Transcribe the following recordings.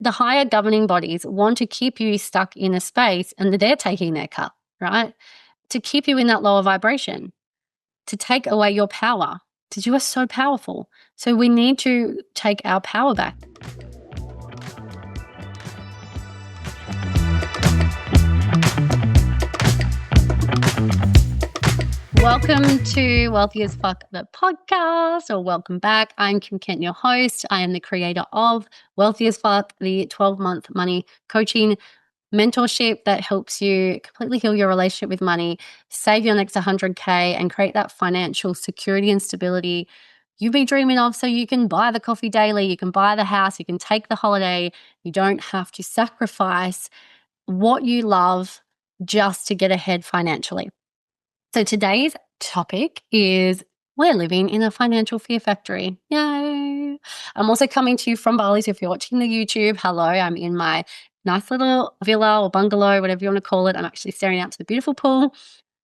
the higher governing bodies want to keep you stuck in a space, and they're taking their cut, right? To keep you in that lower vibration, to take away your power, because you are so powerful. So we need to take our power back. Welcome to Wealthy as Fuck, the podcast, or welcome back. I'm Kim Kent, your host. I am the creator of Wealthy as Fuck, the 12-month money coaching mentorship that helps you completely heal your relationship with money, save your next 100K, and create that financial security and stability you've been dreaming of, so you can buy the coffee daily, you can buy the house, you can take the holiday. You don't have to sacrifice what you love just to get ahead financially. So today's topic is we're living in a financial fear factory. Yay. I'm also coming to you from Bali. So if you're watching the YouTube, hello, I'm in my nice little villa or bungalow, whatever you want to call it. I'm actually staring out to the beautiful pool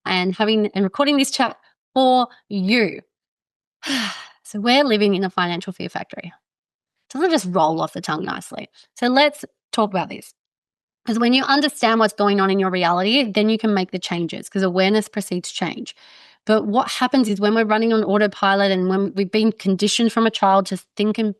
and recording this chat for you. So we're living in a financial fear factory. It doesn't just roll off the tongue nicely. So let's talk about this. Because when you understand what's going on in your reality, then you can make the changes, because awareness precedes change. But what happens is when we're running on autopilot and when we've been conditioned from a child to think and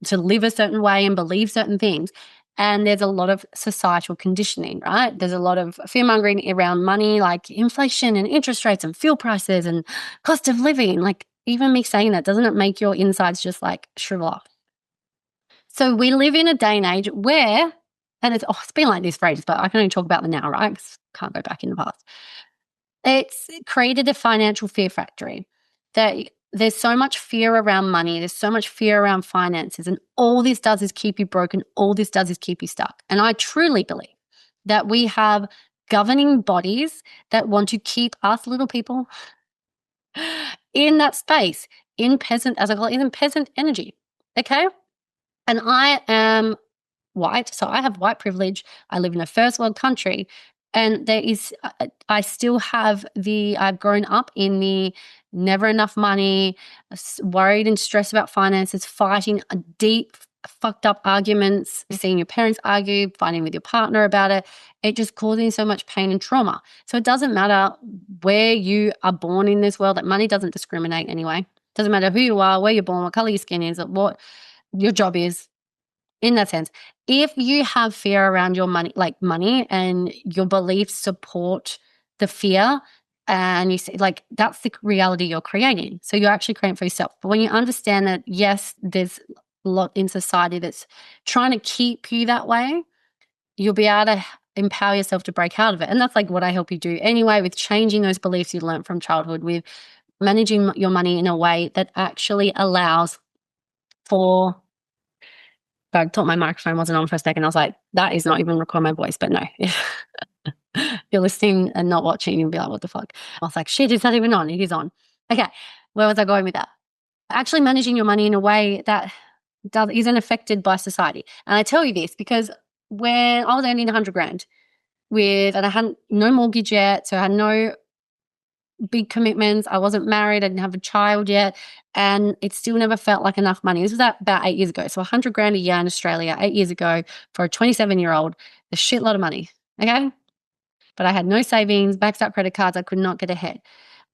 to live a certain way and believe certain things, and there's a lot of societal conditioning, right? There's a lot of fear-mongering around money, like inflation and interest rates and fuel prices and cost of living. Like, even me saying that, doesn't it make your insides just like shrivel up? So we live in a day and age where, and it's been like this for ages, but I can only talk about the now, right? Because I can't go back in the past. It's created a financial fear factory that there's so much fear around money. There's so much fear around finances. And all this does is keep you broken. All this does is keep you stuck. And I truly believe that we have governing bodies that want to keep us little people in that space, in peasant, as I call it, in peasant energy. Okay? And I am white, so I have white privilege. I live in a first world country, and I still have I've grown up in the never enough money, worried and stressed about finances, fighting a deep, fucked up arguments, seeing your parents argue, fighting with your partner about it. It just causing so much pain and trauma. So it doesn't matter where you are born in this world. That money doesn't discriminate anyway. It doesn't matter who you are, where you're born, what color your skin is, what your job is. In that sense, if you have fear around your money, like money, and your beliefs support the fear, and you say, like, that's the reality you're creating. So you're actually creating for yourself. But when you understand that, yes, there's a lot in society that's trying to keep you that way, you'll be able to empower yourself to break out of it. And that's like what I help you do anyway, with changing those beliefs you learned from childhood, with managing your money in a way that actually allows for, I thought my microphone wasn't on for a second. I was like, that is not even recording my voice, but no. If you're listening and not watching, you'll be like, what the fuck? I was like, shit, is that even on? It is on. Okay, where was I going with that? Actually managing your money in a way that isn't affected by society. And I tell you this because when I was earning 100 grand and I had no mortgage yet, so I had no big commitments. I wasn't married. I didn't have a child yet. And it still never felt like enough money. This was about 8 years ago. So 100 grand a year in Australia 8 years ago for a 27-year-old, a shitload of money. Okay. But I had no savings, maxed out credit cards. I could not get ahead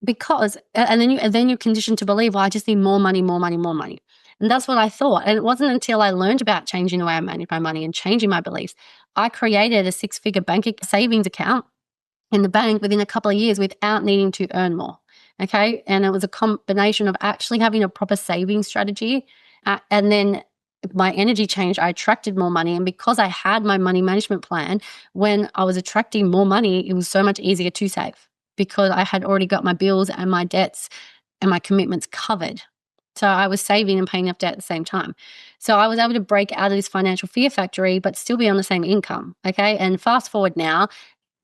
because, and then you're conditioned to believe, well, I just need more money, more money, more money. And that's what I thought. And it wasn't until I learned about changing the way I manage my money and changing my beliefs, I created a 6-figure savings account in the bank within a couple of years without needing to earn more. Okay. And it was a combination of actually having a proper savings strategy. And then my energy changed. I attracted more money. And because I had my money management plan, when I was attracting more money, it was so much easier to save because I had already got my bills and my debts and my commitments covered. So I was saving and paying off debt at the same time. So I was able to break out of this financial fear factory, but still be on the same income. Okay. And fast forward now,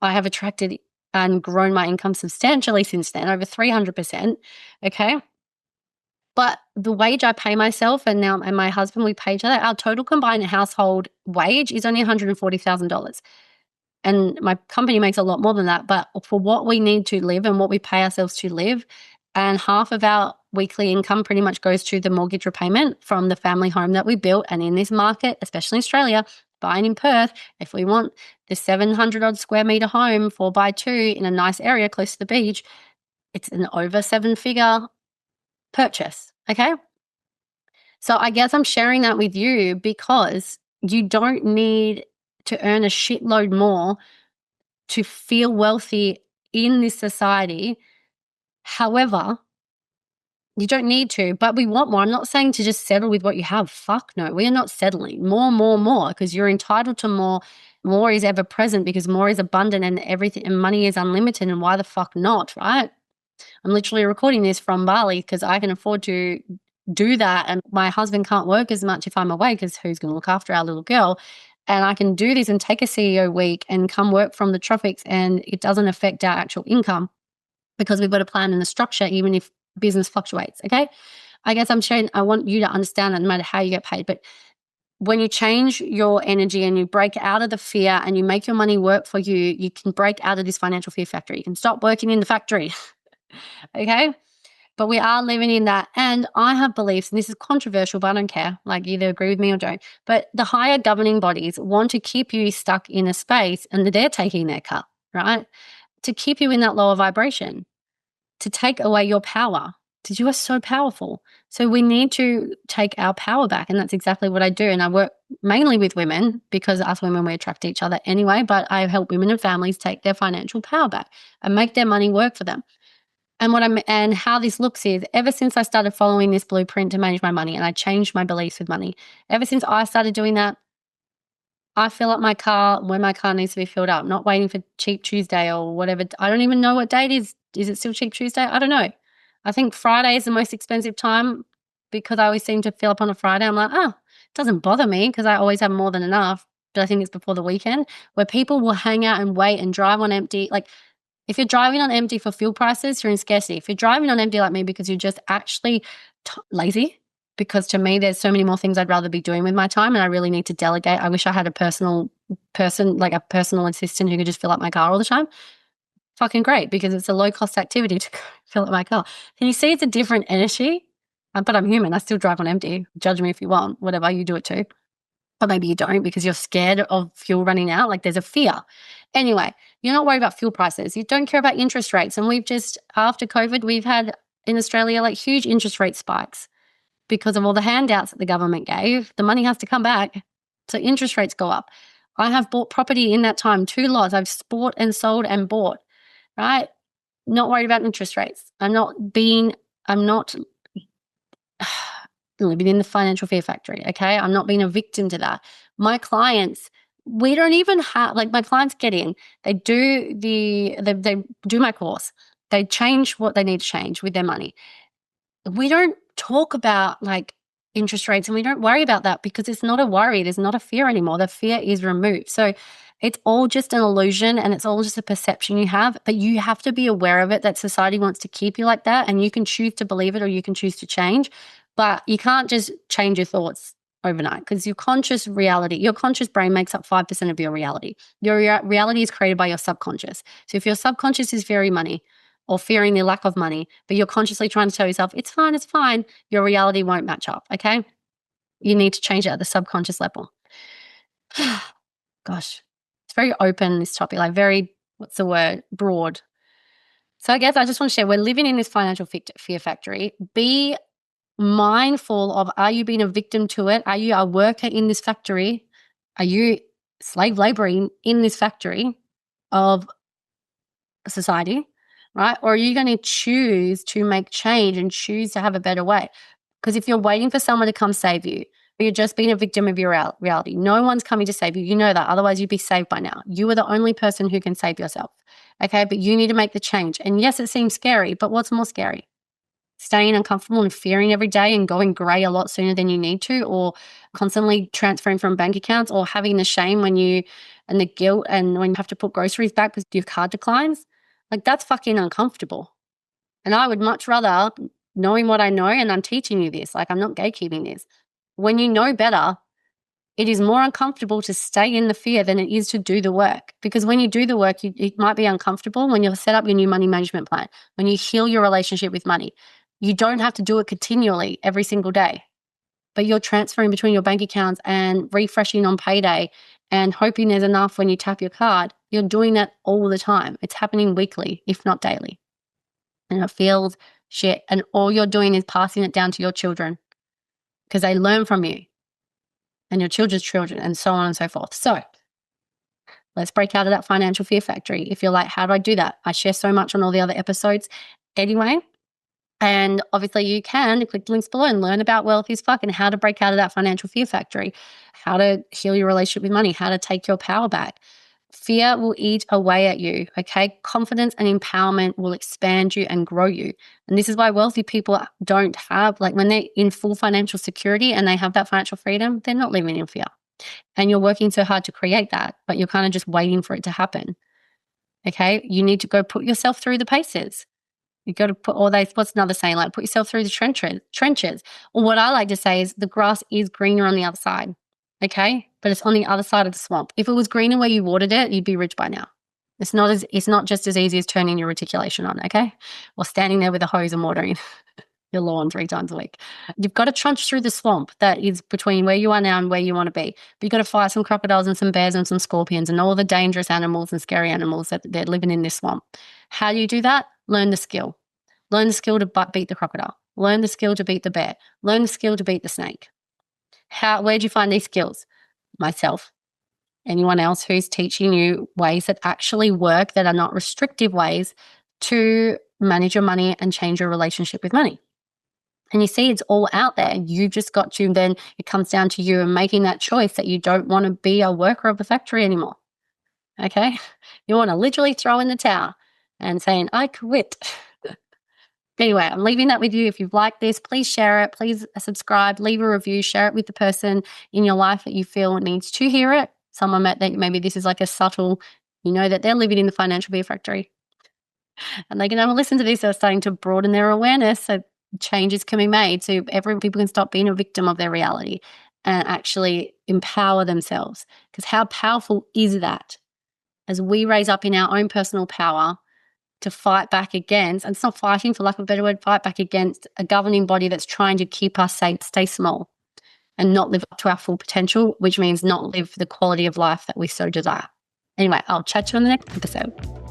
I have attracted and grown my income substantially since then, over 300%. Okay. But the wage I pay myself and my husband, we pay each other, our total combined household wage is only $140,000. And my company makes a lot more than that. But for what we need to live and what we pay ourselves to live, and half of our weekly income pretty much goes to the mortgage repayment from the family home that we built. And in this market, especially Australia, buying in Perth, if we want the 700 odd square meter home 4x2 in a nice area close to the beach, it's an over 7-figure purchase. Okay. So I guess I'm sharing that with you because you don't need to earn a shitload more to feel wealthy in this society. However, you don't need to, but we want more. I'm not saying to just settle with what you have. Fuck no. We are not settling. More, because you're entitled to more. More is ever present because more is abundant and everything, and money is unlimited. And why the fuck not, right? I'm literally recording this from Bali because I can afford to do that. And my husband can't work as much if I'm away because who's going to look after our little girl? And I can do this and take a CEO week and come work from the tropics, and it doesn't affect our actual income because we've got a plan and a structure, even if business fluctuates. Okay. I guess I'm sharing, I want you to understand that no matter how you get paid, but when you change your energy and you break out of the fear and you make your money work for you, you can break out of this financial fear factory. You can stop working in the factory. Okay. But we are living in that. And I have beliefs, and this is controversial, but I don't care. Like, either agree with me or don't. But the higher governing bodies want to keep you stuck in a space, and they're taking their cut, right? To keep you in that lower vibration, to take away your power. Because you are so powerful. So we need to take our power back. And that's exactly what I do. And I work mainly with women because us women, we attract each other anyway. But I help women and families take their financial power back and make their money work for them. And how this looks is, ever since I started following this blueprint to manage my money and I changed my beliefs with money, ever since I started doing that, I fill up my car when my car needs to be filled up, not waiting for Cheap Tuesday or whatever. I don't even know what date it is. Is it still Cheap Tuesday? I don't know. I think Friday is the most expensive time because I always seem to fill up on a Friday. I'm like, it doesn't bother me because I always have more than enough. But I think it's before the weekend where people will hang out and wait and drive on empty. Like, if you're driving on empty for fuel prices, you're in scarcity. If you're driving on empty like me because you're just actually lazy, because to me, there's so many more things I'd rather be doing with my time and I really need to delegate. I wish I had a personal person, like a personal assistant who could just fill up my car all the time. Fucking great, because it's a low-cost activity to fill up my car. Can you see it's a different energy? But I'm human. I still drive on empty. Judge me if you want. Whatever, you do it too. But maybe you don't because you're scared of fuel running out. Like, there's a fear. Anyway, you're not worried about fuel prices. You don't care about interest rates. And we've just, after COVID, we've had in Australia like huge interest rate spikes because of all the handouts that the government gave. The money has to come back. So interest rates go up. I have bought property in that time, 2 lots. I've bought and sold and bought, right? Not worried about interest rates. I'm not living in the financial fear factory, okay? I'm not being a victim to that. My clients, we don't even have, like, my clients get in, they do they do my course, they change what they need to change with their money. We don't talk about like interest rates and we don't worry about that because it's not a worry. There's not a fear anymore. The fear is removed. So it's all just an illusion and it's all just a perception you have, but you have to be aware of it, that society wants to keep you like that, and you can choose to believe it or you can choose to change, but you can't just change your thoughts overnight because your conscious brain makes up 5% of your reality. Your reality is created by your subconscious. So if your subconscious is very money or fearing the lack of money, but you're consciously trying to tell yourself, it's fine, your reality won't match up, okay? You need to change it at the subconscious level. Gosh, it's very open, this topic, like very, what's the word, broad. So I guess I just want to share, we're living in this financial fear factory. Be mindful of, are you being a victim to it? Are you a worker in this factory? Are you slave laboring in this factory of society, right? Or are you going to choose to make change and choose to have a better way? Because if you're waiting for someone to come save you, or you're just being a victim of your reality, no one's coming to save you. You know that. Otherwise, you'd be saved by now. You are the only person who can save yourself, okay? But you need to make the change. And yes, it seems scary, but what's more scary? Staying uncomfortable and fearing every day and going grey a lot sooner than you need to, or constantly transferring from bank accounts, or having the shame and the guilt and when you have to put groceries back because your card declines. Like, that's fucking uncomfortable. And I would much rather, knowing what I know, and I'm teaching you this, like, I'm not gatekeeping this. When you know better, it is more uncomfortable to stay in the fear than it is to do the work. Because when you do the work, it might be uncomfortable when you set up your new money management plan, when you heal your relationship with money. You don't have to do it continually every single day, but you're transferring between your bank accounts and refreshing on payday and hoping there's enough when you tap your card. You're doing that all the time. It's happening weekly, if not daily. And it feels shit. And all you're doing is passing it down to your children because they learn from you and your children's children and so on and so forth. So let's break out of that financial fear factory. If you're like, how do I do that? I share so much on all the other episodes anyway. And obviously you can click the links below and learn about Wealthy as Fuck and how to break out of that financial fear factory, how to heal your relationship with money, how to take your power back. Fear will eat away at you, okay? Confidence and empowerment will expand you and grow you. And this is why wealthy people don't have, like when they're in full financial security and they have that financial freedom, they're not living in fear. And you're working so hard to create that, but you're kind of just waiting for it to happen, okay? You need to go put yourself through the paces. You got to put all those, what's another saying, like put yourself through the trenches. Or what I like to say is the grass is greener on the other side, okay? But it's on the other side of the swamp. If it was greener where you watered it, you'd be rich by now. It's not just as easy as turning your reticulation on, okay? Or standing there with a hose and watering your lawn 3 times a week. You've got to trudge through the swamp that is between where you are now and where you want to be. But you've got to fight some crocodiles and some bears and some scorpions and all the dangerous animals and scary animals that they're living in this swamp. How do you do that? Learn the skill. Learn the skill to beat the crocodile. Learn the skill to beat the bear. Learn the skill to beat the snake. Where'd you find these skills? Myself. Anyone else who's teaching you ways that actually work, that are not restrictive ways to manage your money and change your relationship with money. And you see, it's all out there. You just got to, then it comes down to you and making that choice that you don't want to be a worker of the factory anymore. Okay? You want to literally throw in the towel and saying, I quit. Anyway, I'm leaving that with you. If you've liked this, please share it. Please subscribe, leave a review, share it with the person in your life that you feel needs to hear it. Someone that maybe this is like a subtle, you know, that they're living in the financial fear factory. And they can have a listen to this. They're starting to broaden their awareness. So changes can be made. So people can stop being a victim of their reality and actually empower themselves. Because how powerful is that? As we raise up in our own personal power to fight back against, and it's not fighting for lack of a better word, fight back against a governing body that's trying to keep us safe, stay small, and not live up to our full potential, which means not live the quality of life that we so desire. Anyway, I'll chat to you on the next episode.